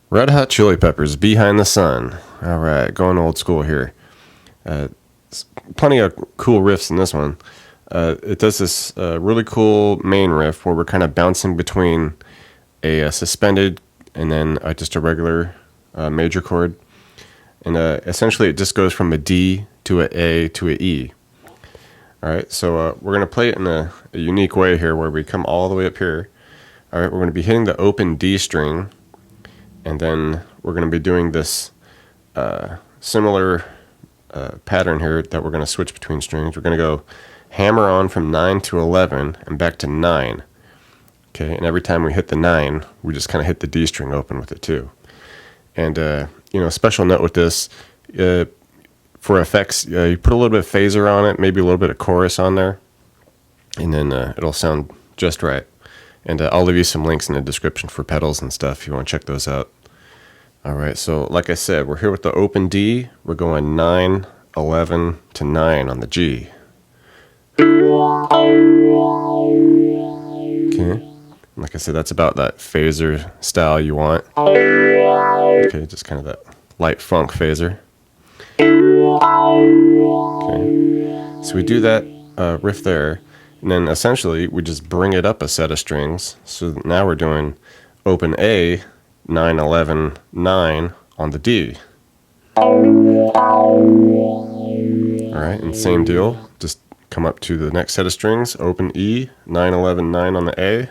Red Hot Chili Peppers, Behind the Sun. All right, going old school here. Plenty of cool riffs in this one. It does this really cool main riff where we're kind of bouncing between a suspended and then just a regular major chord. And essentially it just goes from a D to an A to an E. All right, so we're going to play it in a unique way here where we come all the way up here. All right, we're going to be hitting the open D string, and then we're going to be doing this similar pattern here that we're going to switch between strings. We're going to go hammer on from 9 to 11 and back to 9. Okay, and every time we hit the 9, we just kind of hit the D string open with it too. And special note with this, for effects, you put a little bit of phaser on it, maybe a little bit of chorus on there, and then it'll sound just right. And I'll leave you some links in the description for pedals and stuff if you want to check those out. All right, so like I said, we're here with the open D. We're going 9, 11 to 9 on the G. Okay, like I said, that's about that phaser style you want. Okay, just kind of that light funk phaser. Okay, so we do that riff there, and then essentially we just bring it up a set of strings. So now we're doing open A, 9, 11, 9 on the D. Alright, and same deal, just come up to the next set of strings, open E, 9, 11, 9 on the A.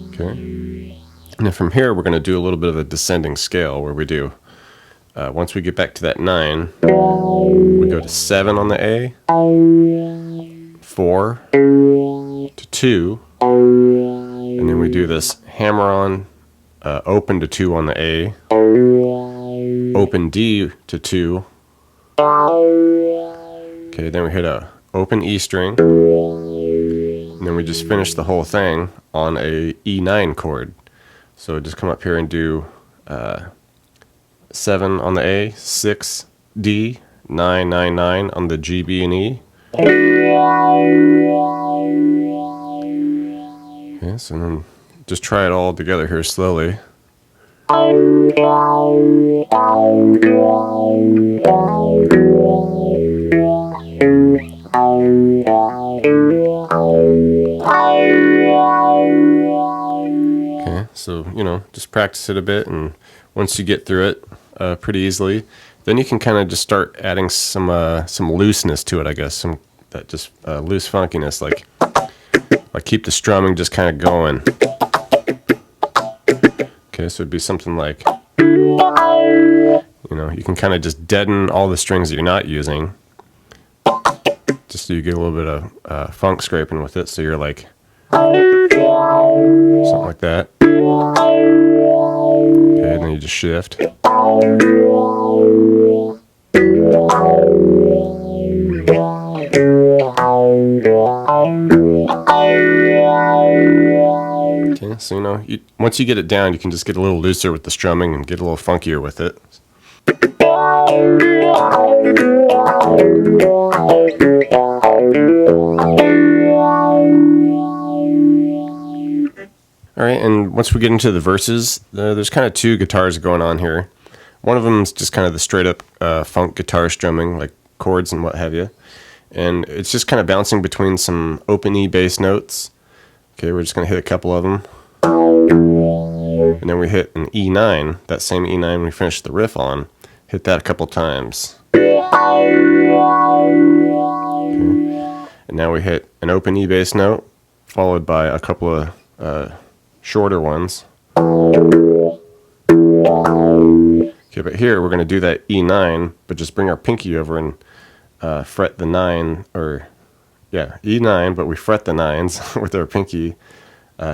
Okay, and then from here we're going to do a little bit of a descending scale where we do, once we get back to that 9, we go to 7 on the A, 4 to 2, and then we do this hammer on, open to 2 on the A, open D to 2. Okay, then we hit a open E string, and then we just finish the whole thing on a E9 chord. So just come up here and do 7 on the A, 6 D, 9, 9, 9 on the G, B, and E. Okay, so then just try it all together here slowly. Okay, so just practice it a bit, and once you get through it pretty easily, then you can kind of just start adding some looseness to it, I guess, some that just loose funkiness, like keep the strumming just kind of going. Okay, so it'd be something like, you can kind of just deaden all the strings that you're not using, just so you get a little bit of funk scraping with it, so you're like, something like that. Okay, and then you just shift. Okay, so once you get it down, you can just get a little looser with the strumming and get a little funkier with it. Alright, and once we get into the verses, there's kind of two guitars going on here. One of them is just kind of the straight up funk guitar strumming, like chords and what have you. And it's just kind of bouncing between some open E bass notes. Okay, we're just going to hit a couple of them. And then we hit an E9, that same E9 we finished the riff on. Hit that a couple times. Okay. And now we hit an open E bass note, followed by a couple of shorter ones. Okay, but here we're going to do that E9, but just bring our pinky over and fret the 9, E9, but we fret the 9s with our pinky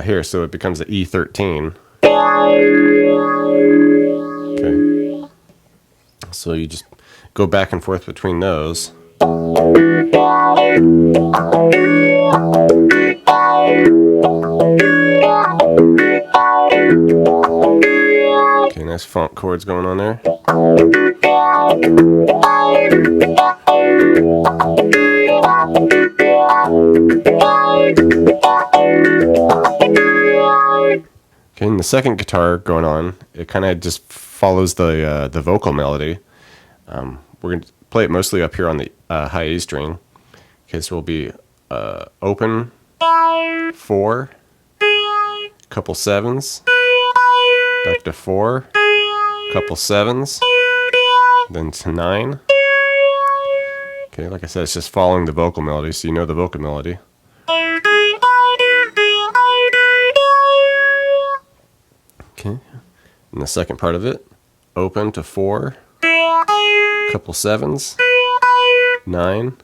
here, so it becomes the E13. Okay, so you just go back and forth between those. Okay, nice funk chords going on there. Okay, and the second guitar going on, it kind of just follows the vocal melody. We're going to play it mostly up here on the high A string. Okay, so we'll be open 4, couple 7s, back to 4, couple 7s, then to 9. Okay, like I said, it's just following the vocal melody, so you know the vocal melody. Okay, and the second part of it, open to 4, couple 7s, 9,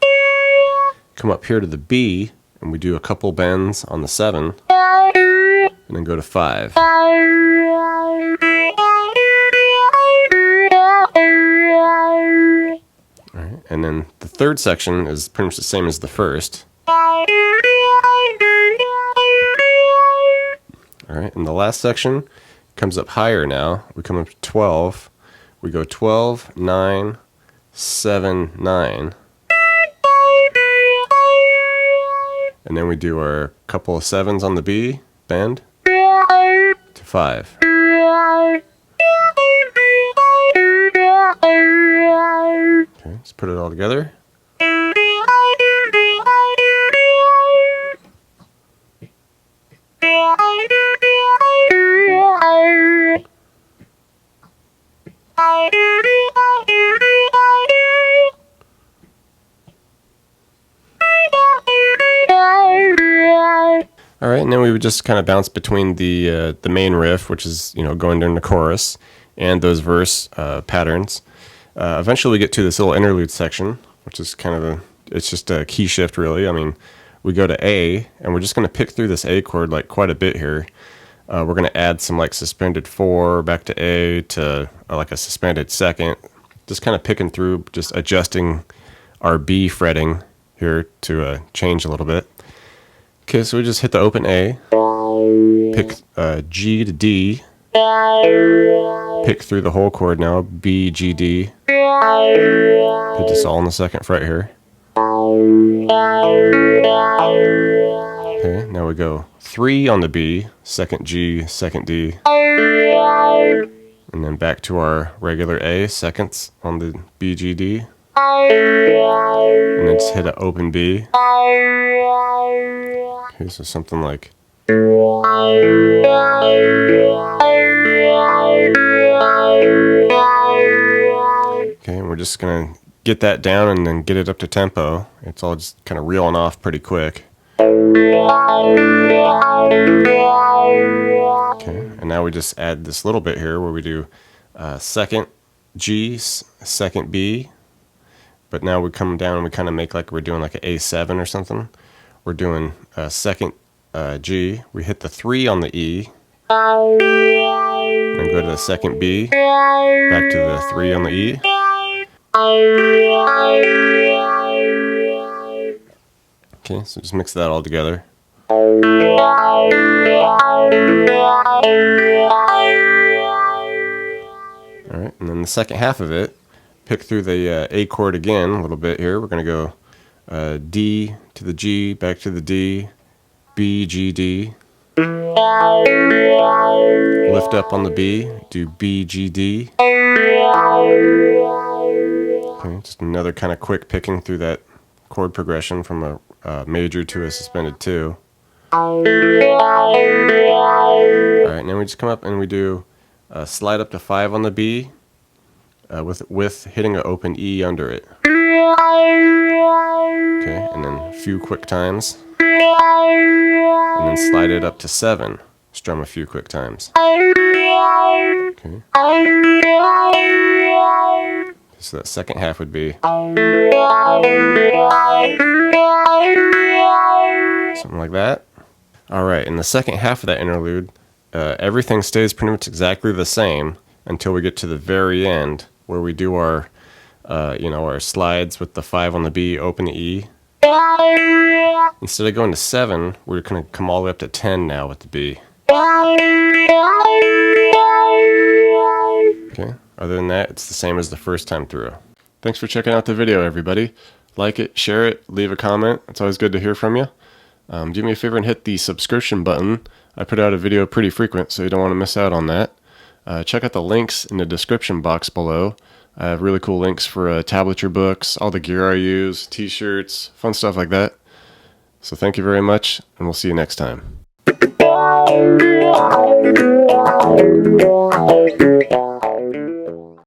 come up here to the B, and we do a couple bends on the 7, and then go to 5. Alright, and then the third section is pretty much the same as the first. Alright, and the last section comes up higher now. We come up to 12. We go 12, 9, 7, 9. And then we do our couple of 7s on the B, bend, to 5. Okay, let's put it all together. All right, and then we would just kind of bounce between the main riff, which is going during the chorus, and those verse patterns. Eventually, we get to this little interlude section, which is kind of it's just a key shift, really. I mean, we go to A, and we're just going to pick through this A chord like quite a bit here. We're going to add some like suspended 4 back to A to like a suspended second, just kind of picking through, just adjusting our B fretting here to change a little bit. Okay, so we just hit the open A, pick G to D, pick through the whole chord now, B, G, D, hit this all on the second fret here. Okay, now we go 3 on the B, second G, second D, and then back to our regular A, seconds on the B, G, D, and then just hit an open B. Okay, so something like. Okay, and we're just gonna get that down and then get it up to tempo. It's all just kind of reeling off pretty quick. Okay, and now we just add this little bit here where we do second G, second B, but now we come down and we kind of make like we're doing like an A7 or something. We're doing second G, we hit the 3 on the E, then go to the second B, back to the 3 on the E. Okay, so just mix that all together. Alright, and then the second half of it, pick through the A chord again a little bit here. We're going to go D to the G, back to the D, B, G, D. Lift up on the B, do B, G, D. Okay, just another kind of quick picking through that chord progression from a major to a suspended 2. Alright, now we just come up and we do slide up to 5 on the B with hitting an open E under it. Okay, and then a few quick times. And then slide it up to 7. Strum a few quick times. Okay. So that second half would be something like that. Alright, in the second half of that interlude, everything stays pretty much exactly the same until we get to the very end where we do our our slides with the 5 on the B, open the E. Instead of going to 7, we're going to come all the way up to 10 now with the B. Okay, other than that, it's the same as the first time through. Thanks for checking out the video, everybody. Like it, share it, leave a comment. It's always good to hear from you. Do me a favor and hit the subscription button I put out a video pretty frequent, so you don't want to miss out on that. Check out the links in the description box below. I have really cool links for tablature books, all the gear I use, t-shirts, fun stuff like that. So thank you very much, and we'll see you next time.